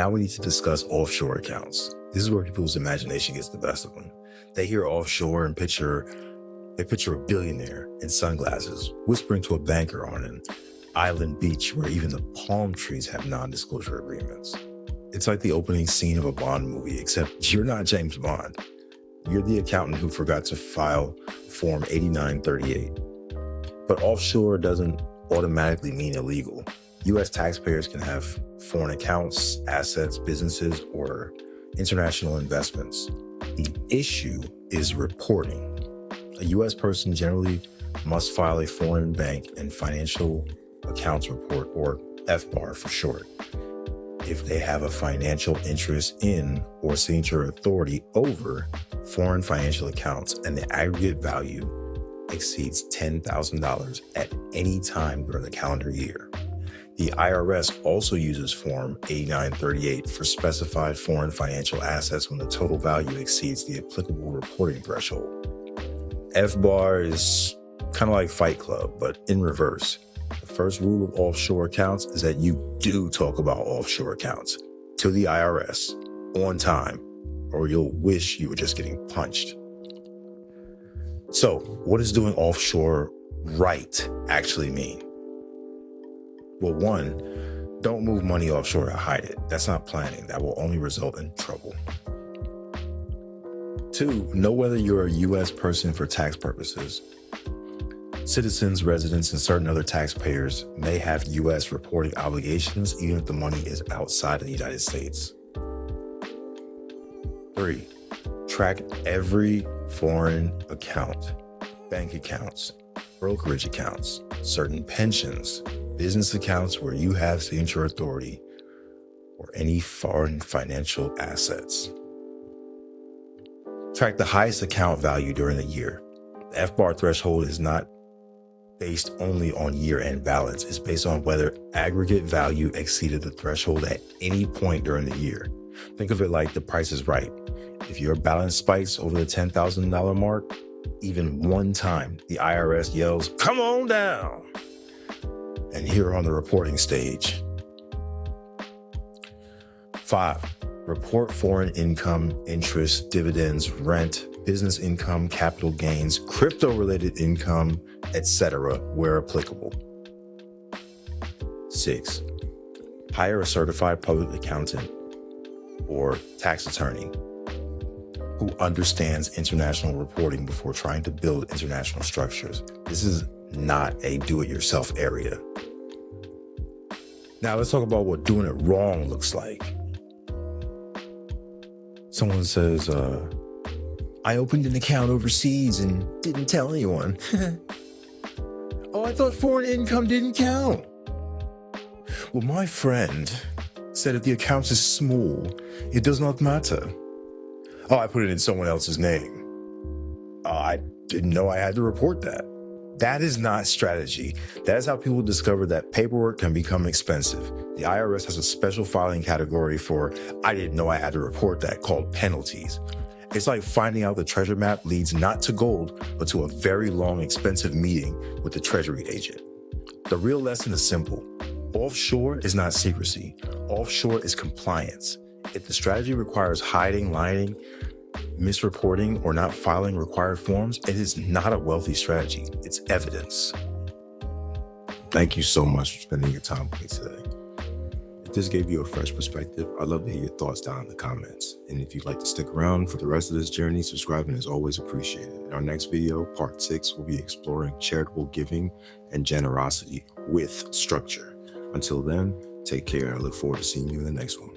Now we need to discuss offshore accounts. This is where people's imagination gets the best of them. They hear offshore and picture a billionaire in sunglasses whispering to a banker on an island beach where even the palm trees have non-disclosure agreements. It's like the opening scene of a Bond movie, except you're not James Bond. You're the accountant who forgot to file Form 8938. But offshore doesn't automatically mean illegal. U.S. taxpayers can have foreign accounts, assets, businesses, or international investments. The issue is reporting. A U.S. person generally must file a foreign bank and financial accounts report, or FBAR for short, if they have a financial interest in or signature authority over foreign financial accounts and the aggregate value exceeds $10,000 at any time during the calendar year. The IRS also uses Form 8938 for specified foreign financial assets when the total value exceeds the applicable reporting threshold. FBAR is kind of like Fight Club, but in reverse. The first rule of offshore accounts is that you do talk about offshore accounts to the IRS on time, or you'll wish you were just getting punched. So, what does doing offshore right actually mean? Well, one, don't move money offshore to hide it. That's not planning. That will only result in trouble. Two, know whether you're a U.S. person for tax purposes. Citizens, residents, and certain other taxpayers may have U.S. reporting obligations even if the money is outside of the United States. 3, track every foreign account, bank accounts, brokerage accounts, certain pensions, business accounts where you have signature authority, or any foreign financial assets. Track the highest account value during the year. The FBAR threshold is not based only on year-end balance. It's based on whether aggregate value exceeded the threshold at any point during the year. Think of it like The Price is Right. If your balance spikes over the $10,000 mark, even one time, the IRS yells, "Come on down!" And you're on the reporting stage. 5, report foreign income, interest, dividends, rent, business income, capital gains, crypto-related income, etc., where applicable. 6, hire a certified public accountant or tax attorney who understands international reporting before trying to build international structures. This is not a do-it-yourself area. Now let's talk about what doing it wrong looks like. Someone says, I opened an account overseas and didn't tell anyone. Oh, I thought foreign income didn't count. Well, my friend said if the account is small, it does not matter. Oh, I put it in someone else's name. I didn't know I had to report that. That is not strategy. That is how people discover that paperwork can become expensive. The IRS has a special filing category for I didn't know I had to report that, called penalties. It's like finding out the treasure map leads not to gold, but to a very long, expensive meeting with the treasury agent. The real lesson is simple. Offshore is not secrecy. Offshore is compliance. If the strategy requires hiding, lying, misreporting, or not filing required forms, it is not a wealthy strategy. It's evidence. Thank you so much for spending your time with me today. If this gave you a fresh perspective, I'd love to hear your thoughts down in the comments. And if you'd like to stick around for the rest of this journey, subscribing is always appreciated. In our next video, part 6, we'll be exploring charitable giving and generosity with structure. Until then, take care. I look forward to seeing you in the next one.